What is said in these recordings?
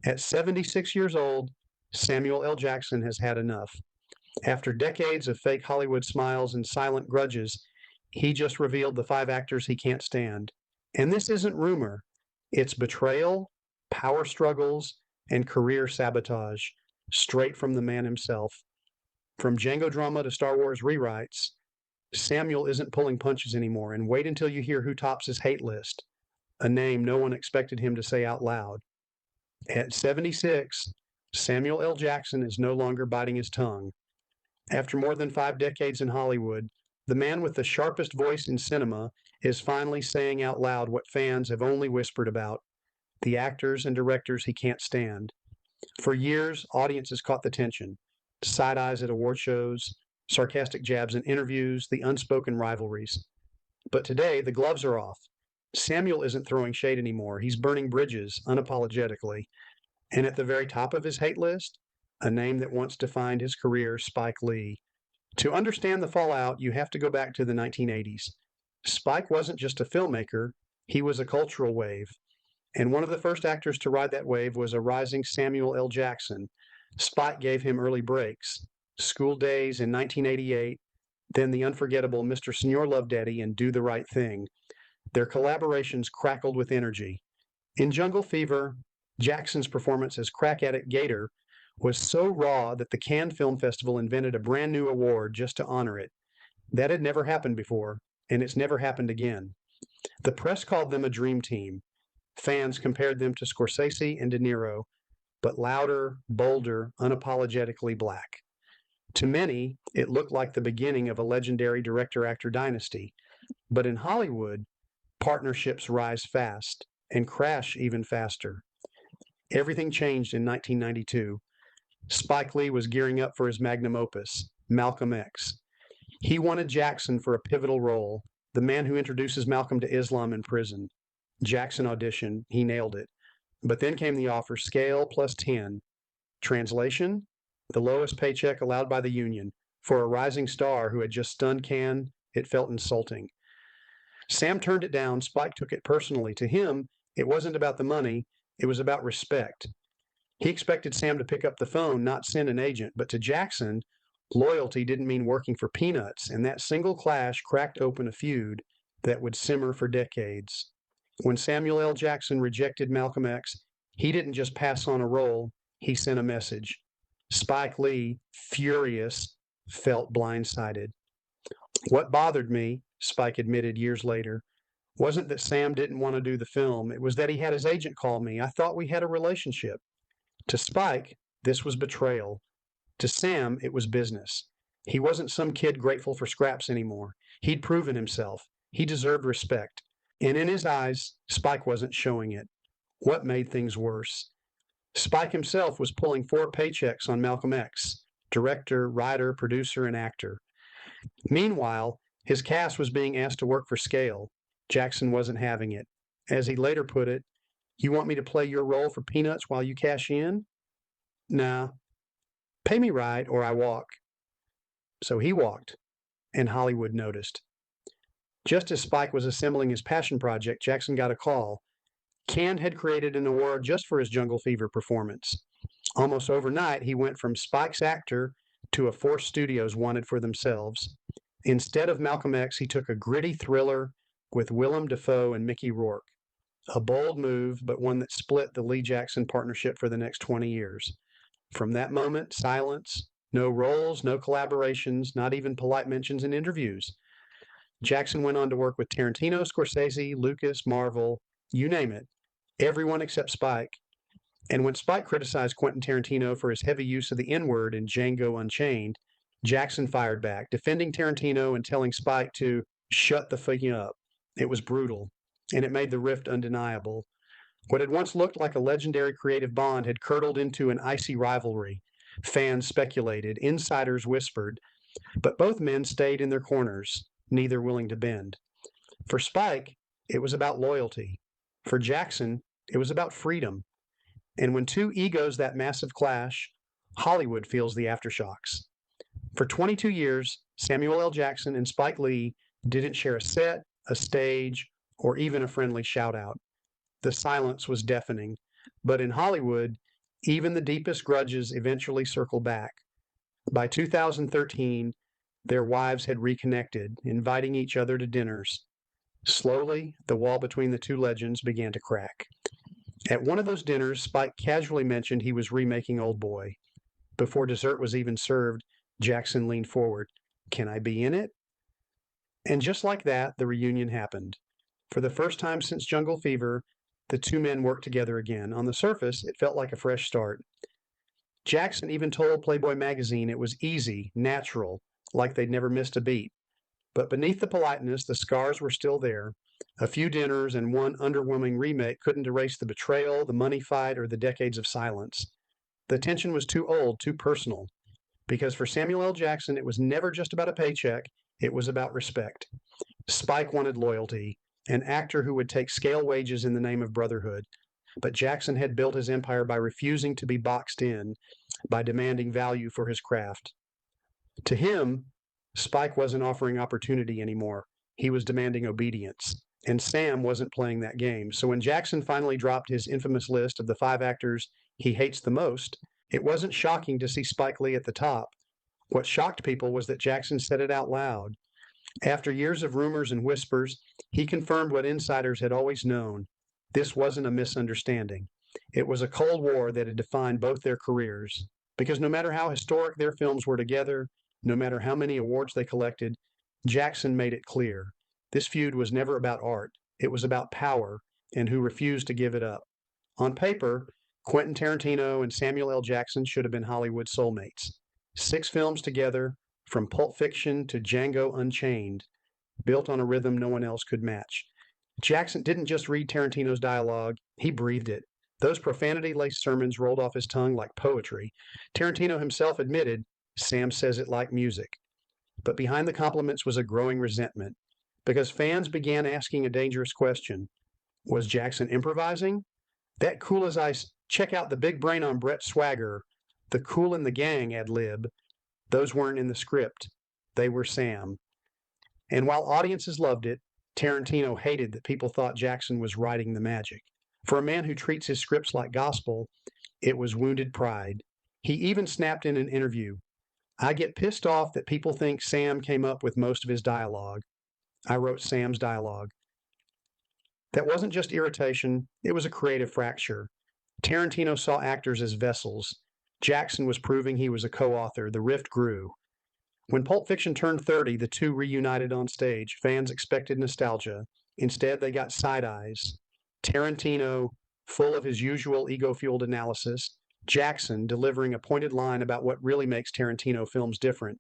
At 76 years old, Samuel L. Jackson has had enough. After decades of fake Hollywood smiles and silent grudges, he just revealed the 5 actors he can't stand. And this isn't rumor, it's betrayal, power struggles, and career sabotage, straight from the man himself. From Django drama to Star Wars rewrites, Samuel isn't pulling punches anymore, and wait until you hear who tops his hate list, a name no one expected him to say out loud. At 76, Samuel L. Jackson is no longer biting his tongue. After more than 5 decades in Hollywood, the man with the sharpest voice in cinema is finally saying out loud what fans have only whispered about, the actors and directors he can't stand. For years, audiences caught the tension, side eyes at award shows, sarcastic jabs in interviews, the unspoken rivalries. But today, the gloves are off. Samuel isn't throwing shade anymore. He's burning bridges unapologetically. And at the very top of his hate list, a name that once defined his career, Spike Lee. To understand the fallout, you have to go back to the 1980s. Spike wasn't just a filmmaker, he was a cultural wave. And one of the first actors to ride that wave was a rising Samuel L. Jackson. Spike gave him early breaks. School Days in 1988, then the unforgettable Mr. Senor Love Daddy and Do the Right Thing. Their collaborations crackled with energy. In Jungle Fever, Jackson's performance as crack addict Gator was so raw that the Cannes Film Festival invented a brand new award just to honor it. That had never happened before, and it's never happened again. The press called them a dream team. Fans compared them to Scorsese and De Niro, but louder, bolder, unapologetically black. To many, it looked like the beginning of a legendary director-actor dynasty. But in Hollywood, partnerships rise fast and crash even faster. Everything changed in 1992. Spike Lee was gearing up for his magnum opus, Malcolm X. He wanted Jackson for a pivotal role, the man who introduces Malcolm to Islam in prison. Jackson auditioned, he nailed it. But then came the offer, scale plus 10. Translation? The lowest paycheck allowed by the union. For a rising star who had just stunned Cannes, it felt insulting. Sam turned it down. Spike took it personally. To him, it wasn't about the money, it was about respect. He expected Sam to pick up the phone, not send an agent, but to Jackson, loyalty didn't mean working for peanuts, and that single clash cracked open a feud that would simmer for decades. When Samuel L. Jackson rejected Malcolm X, he didn't just pass on a role, he sent a message. Spike Lee, furious, felt blindsided. What bothered me, Spike admitted years later, wasn't that Sam didn't want to do the film. It was that he had his agent call me. I thought we had a relationship. To Spike, this was betrayal. To Sam, it was business. He wasn't some kid grateful for scraps anymore. He'd proven himself. He deserved respect. And in his eyes, Spike wasn't showing it. What made things worse? Spike himself was pulling 4 paychecks on Malcolm X, director, writer, producer, and actor. Meanwhile, his cast was being asked to work for scale. Jackson wasn't having it. As he later put it, "You want me to play your role for peanuts while you cash in? Nah. Pay me right or I walk." So he walked, and Hollywood noticed. Just as Spike was assembling his passion project, Jackson got a call. Cannes had created an award just for his Jungle Fever performance. Almost overnight, he went from Spike's actor to a force studios wanted for themselves. Instead of Malcolm X, he took a gritty thriller with Willem Dafoe and Mickey Rourke. A bold move, but one that split the Lee-Jackson partnership for the next 20 years. From that moment, silence, no roles, no collaborations, not even polite mentions in interviews. Jackson went on to work with Tarantino, Scorsese, Lucas, Marvel, you name it, everyone except Spike. And when Spike criticized Quentin Tarantino for his heavy use of the N-word in Django Unchained, Jackson fired back, defending Tarantino and telling Spike to shut the fucking up. It was brutal, and it made the rift undeniable. What had once looked like a legendary creative bond had curdled into an icy rivalry. Fans speculated, insiders whispered, but both men stayed in their corners, neither willing to bend. For Spike, it was about loyalty. For Jackson, it was about freedom. And when two egos that massive clash, Hollywood feels the aftershocks. For 22 years, Samuel L. Jackson and Spike Lee didn't share a set, a stage, or even a friendly shout-out. The silence was deafening. But in Hollywood, Even the deepest grudges eventually circle back. By 2013, their wives had reconnected, inviting each other to dinners. Slowly, the wall between the two legends began to crack. At one of those dinners, Spike casually mentioned he was remaking Old Boy. Before dessert was even served, Jackson leaned forward. "Can I be in it?" And just like that, the reunion happened. For the first time since Jungle Fever, the two men worked together again. On the surface, it felt like a fresh start. Jackson even told Playboy magazine it was easy, natural, like they'd never missed a beat. But beneath the politeness, the scars were still there. A few dinners and one underwhelming remake couldn't erase the betrayal, the money fight, or the decades of silence. The tension was too old, too personal. Because for Samuel L. Jackson, it was never just about a paycheck, it was about respect. Spike wanted loyalty, an actor who would take scale wages in the name of brotherhood. But Jackson had built his empire by refusing to be boxed in, by demanding value for his craft. To him, Spike wasn't offering opportunity anymore. He was demanding obedience. And Sam wasn't playing that game. So when Jackson finally dropped his infamous list of the 5 actors he hates the most, it wasn't shocking to see Spike Lee at the top. What shocked people was that Jackson said it out loud. After years of rumors and whispers, he confirmed what insiders had always known. This wasn't a misunderstanding. It was a Cold War that had defined both their careers. Because no matter how historic their films were together, no matter how many awards they collected, Jackson made it clear. This feud was never about art. It was about power and who refused to give it up. On paper, Quentin Tarantino and Samuel L. Jackson should have been Hollywood soulmates. 6 films together, from Pulp Fiction to Django Unchained, built on a rhythm no one else could match. Jackson didn't just read Tarantino's dialogue, he breathed it. Those profanity-laced sermons rolled off his tongue like poetry. Tarantino himself admitted, "Sam says it like music." But behind the compliments was a growing resentment, because fans began asking a dangerous question. Was Jackson improvising? That cool as ice, check out the big brain on Brett swagger, the cool in the gang ad lib, those weren't in the script. They were Sam. And while audiences loved it, Tarantino hated that people thought Jackson was writing the magic. For a man who treats his scripts like gospel, it was wounded pride. He even snapped in an interview, "I get pissed off that people think Sam came up with most of his dialogue. I wrote Sam's dialogue." That wasn't just irritation, it was a creative fracture. Tarantino saw actors as vessels. Jackson was proving he was a co-author. The rift grew. When Pulp Fiction turned 30, the two reunited on stage. Fans expected nostalgia. Instead, they got side eyes. Tarantino, full of his usual ego-fueled analysis. Jackson, delivering a pointed line about what really makes Tarantino films different.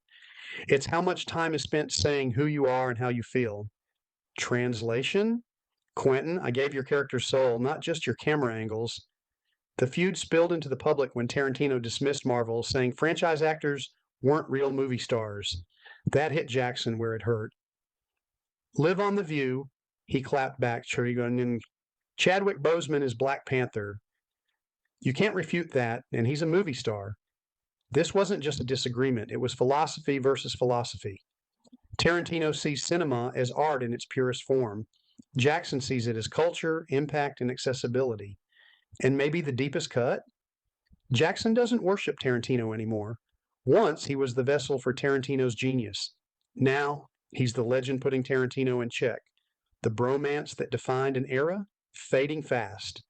It's how much time is spent saying who you are and how you feel. Translation? Quentin, I gave your character soul, not just your camera angles. The feud spilled into the public when Tarantino dismissed Marvel, saying franchise actors weren't real movie stars. That hit Jackson where it hurt. "Live on the View," he clapped back, and "Chadwick Boseman is Black Panther. You can't refute that, and he's a movie star." This wasn't just a disagreement, it was philosophy versus philosophy. Tarantino sees cinema as art in its purest form. Jackson sees it as culture, impact, and accessibility. And maybe the deepest cut? Jackson doesn't worship Tarantino anymore. Once he was the vessel for Tarantino's genius. Now he's the legend putting Tarantino in check. The bromance that defined an era, fading fast.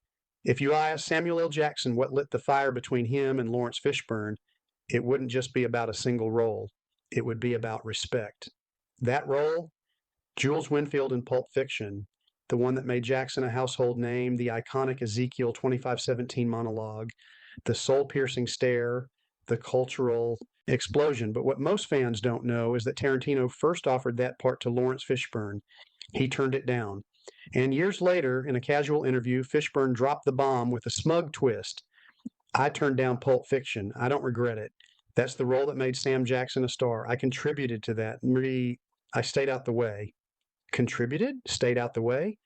If you ask Samuel L. Jackson what lit the fire between him and Lawrence Fishburne, it wouldn't just be about a single role. It would be about respect. That role, Jules Winfield in Pulp Fiction, the one that made Jackson a household name, the iconic Ezekiel 25:17 monologue, the soul-piercing stare, the cultural explosion. But what most fans don't know is that Tarantino first offered that part to Lawrence Fishburne. He turned it down. And years later, in a casual interview, Fishburne dropped the bomb with a smug twist. "I turned down Pulp Fiction. I don't regret it. That's the role that made Sam Jackson a star. I contributed to that. I stayed out the way." Contributed? Stayed out the way?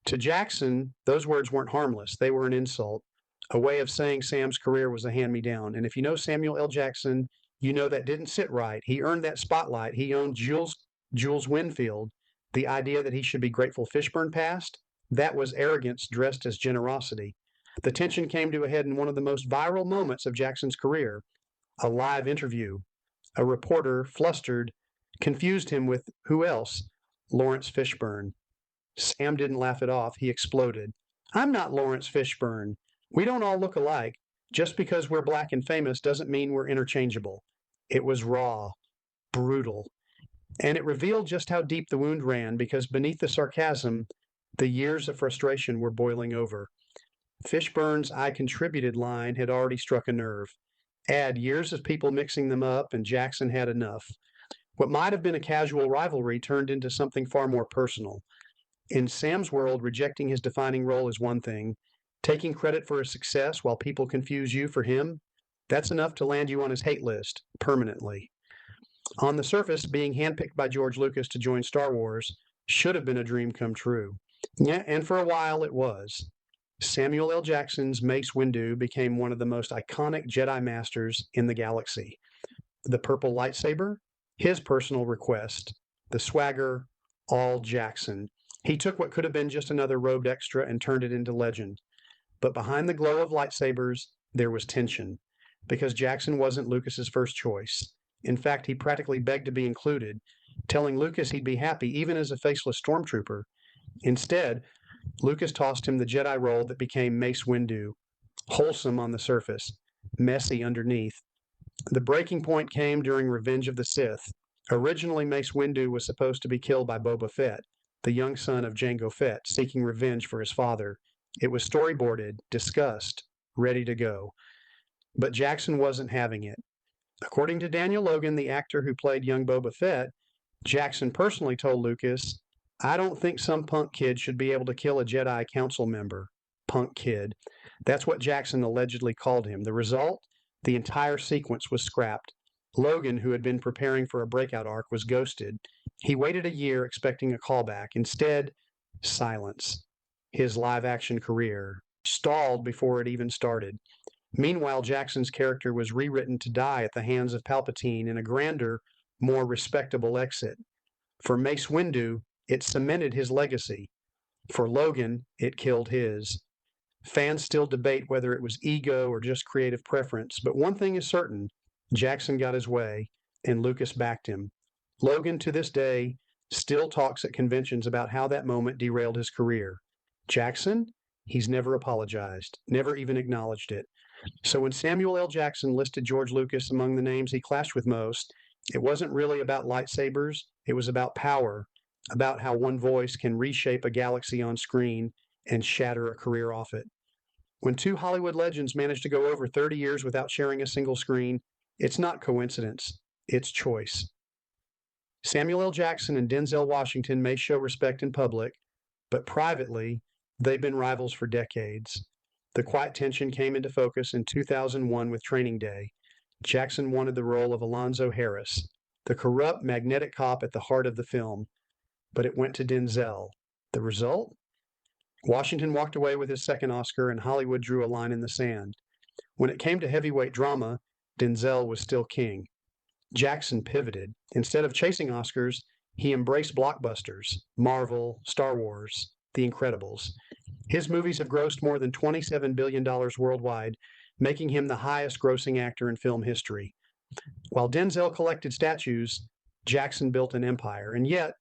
To Jackson, those words weren't harmless. They were an insult, a way of saying Sam's career was a hand-me-down. And if you know Samuel L. Jackson, you know that didn't sit right. He earned that spotlight. He owned Jules Winfield. The idea that he should be grateful Fishburne passed, that was arrogance dressed as generosity. The tension came to a head in one of the most viral moments of Jackson's career, a live interview. A reporter, flustered, confused him with who else? Lawrence Fishburne. Sam didn't laugh it off. He exploded. I'm not Lawrence Fishburne. We don't all look alike. Just because we're black and famous doesn't mean we're interchangeable. It was raw, brutal, and it revealed just how deep the wound ran because beneath the sarcasm, the years of frustration were boiling over. Fishburne's I contributed line had already struck a nerve. Add years of people mixing them up, and Jackson had enough. What might have been a casual rivalry turned into something far more personal. In Sam's world, rejecting his defining role is one thing. Taking credit for his success while people confuse you for him, that's enough to land you on his hate list permanently. On the surface, being handpicked by George Lucas to join Star Wars should have been a dream come true. Yeah, and for a while it was. Samuel L. Jackson's Mace Windu became one of the most iconic Jedi masters in the galaxy. The purple lightsaber, his personal request. The swagger, all Jackson. He took what could have been just another robed extra and turned it into legend. But behind the glow of lightsabers, there was tension, because Jackson wasn't Lucas's first choice. In fact, he practically begged to be included, telling Lucas he'd be happy even as a faceless stormtrooper. Instead, Lucas tossed him the Jedi role that became Mace Windu, wholesome on the surface, messy underneath. The breaking point came during Revenge of the Sith. Originally, Mace Windu was supposed to be killed by Boba Fett, the young son of Jango Fett, seeking revenge for his father. It was storyboarded, discussed, ready to go. But Jackson wasn't having it. According to Daniel Logan, the actor who played young Boba Fett, Jackson personally told Lucas, I don't think some punk kid should be able to kill a Jedi Council member. Punk kid. That's what Jackson allegedly called him. The result? The entire sequence was scrapped. Logan, who had been preparing for a breakout arc, was ghosted. He waited a year expecting a callback. Instead, silence. His live-action career stalled before it even started. Meanwhile, Jackson's character was rewritten to die at the hands of Palpatine in a grander, more respectable exit. For Mace Windu, it cemented his legacy. For Logan, it killed his. Fans still debate whether it was ego or just creative preference, but one thing is certain, Jackson got his way, and Lucas backed him. Logan, to this day, still talks at conventions about how that moment derailed his career. Jackson? He's never apologized, never even acknowledged it. So when Samuel L. Jackson listed George Lucas among the names he clashed with most, it wasn't really about lightsabers, it was about power, about how one voice can reshape a galaxy on screen and shatter a career off it. When two Hollywood legends manage to go over 30 years without sharing a single screen, it's not coincidence, it's choice. Samuel L. Jackson and Denzel Washington may show respect in public, but privately, they've been rivals for decades. The quiet tension came into focus in 2001 with Training Day. Jackson wanted the role of Alonzo Harris, the corrupt, magnetic cop at the heart of the film, but it went to Denzel. The result? Washington walked away with his second Oscar, and Hollywood drew a line in the sand. When it came to heavyweight drama, Denzel was still king. Jackson pivoted. Instead of chasing Oscars, he embraced blockbusters, Marvel, Star Wars, The Incredibles. His movies have grossed more than $27 billion worldwide, making him the highest grossing actor in film history. While Denzel collected statues, Jackson built an empire, and yet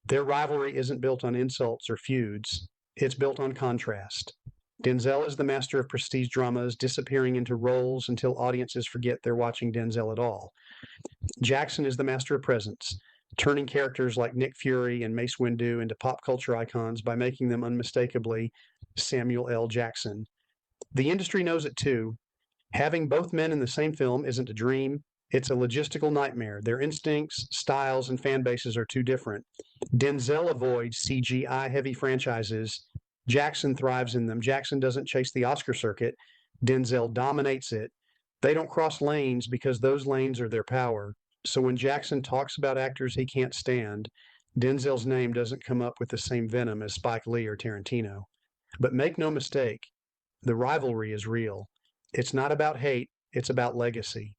their rivalry isn't built on insults or feuds. It's built on contrast. Denzel is the master of prestige dramas, disappearing into roles until audiences forget they're watching Denzel at all. Jackson is the master of presence, turning characters like Nick Fury and Mace Windu into pop culture icons by making them unmistakably Samuel L. Jackson. The industry knows it too. Having both men in the same film isn't a dream, it's a logistical nightmare. Their instincts, styles, and fan bases are too different. Denzel avoids CGI-heavy franchises. Jackson thrives in them. Jackson doesn't chase the Oscar circuit. Denzel dominates it. They don't cross lanes because those lanes are their power. So when Jackson talks about actors he can't stand, Denzel's name doesn't come up with the same venom as Spike Lee or Tarantino. But make no mistake, the rivalry is real. It's not about hate, it's about legacy.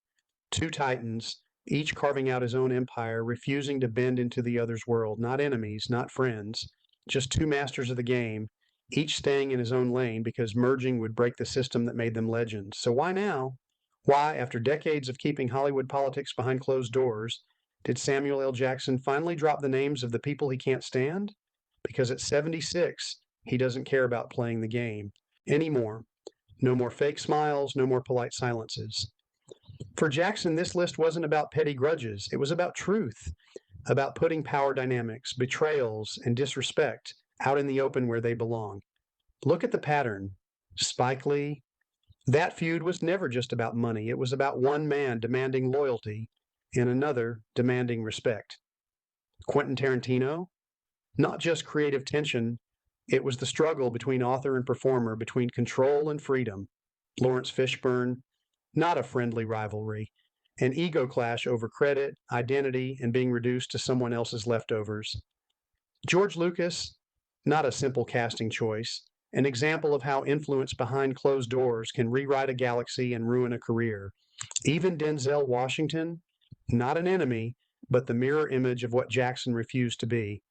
Two titans, each carving out his own empire, refusing to bend into the other's world, not enemies, not friends, just two masters of the game, each staying in his own lane because merging would break the system that made them legends. So why now? Why, after decades of keeping Hollywood politics behind closed doors, did Samuel L. Jackson finally drop the names of the people he can't stand? Because at 76, he doesn't care about playing the game anymore. No more fake smiles, no more polite silences. For Jackson, this list wasn't about petty grudges. It was about truth, about putting power dynamics, betrayals, and disrespect out in the open where they belong. Look at the pattern. Spike Lee. That feud was never just about money. It was about one man demanding loyalty and another demanding respect. Quentin Tarantino. Not just creative tension, it was the struggle between author and performer, between control and freedom. Lawrence Fishburne. Not a friendly rivalry. An ego clash over credit, identity, and being reduced to someone else's leftovers. George Lucas, not a simple casting choice, an example of how influence behind closed doors can rewrite a galaxy and ruin a career. Even Denzel Washington, not an enemy, but the mirror image of what Jackson refused to be,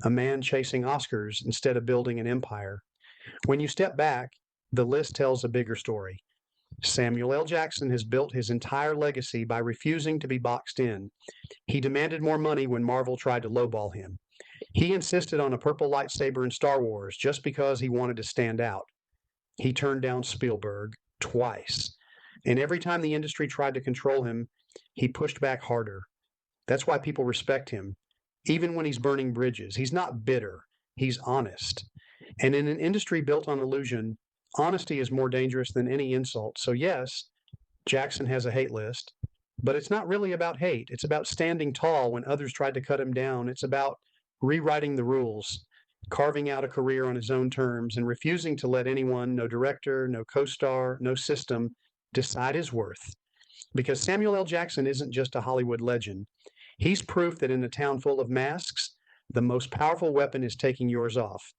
a man chasing Oscars instead of building an empire. When you step back, the list tells a bigger story. Samuel L. Jackson has built his entire legacy by refusing to be boxed in. He demanded more money when Marvel tried to lowball him. He insisted on a purple lightsaber in Star Wars just because he wanted to stand out. He turned down Spielberg twice. And every time the industry tried to control him, he pushed back harder. That's why people respect him. Even when he's burning bridges, he's not bitter, he's honest. And in an industry built on illusion, honesty is more dangerous than any insult. So, yes, Jackson has a hate list, but it's not really about hate. It's about standing tall when others tried to cut him down. It's about rewriting the rules, carving out a career on his own terms, and refusing to let anyone, no director, no co star, no system, decide his worth. Because Samuel L. Jackson isn't just a Hollywood legend. He's proof that in a town full of masks, the most powerful weapon is taking yours off.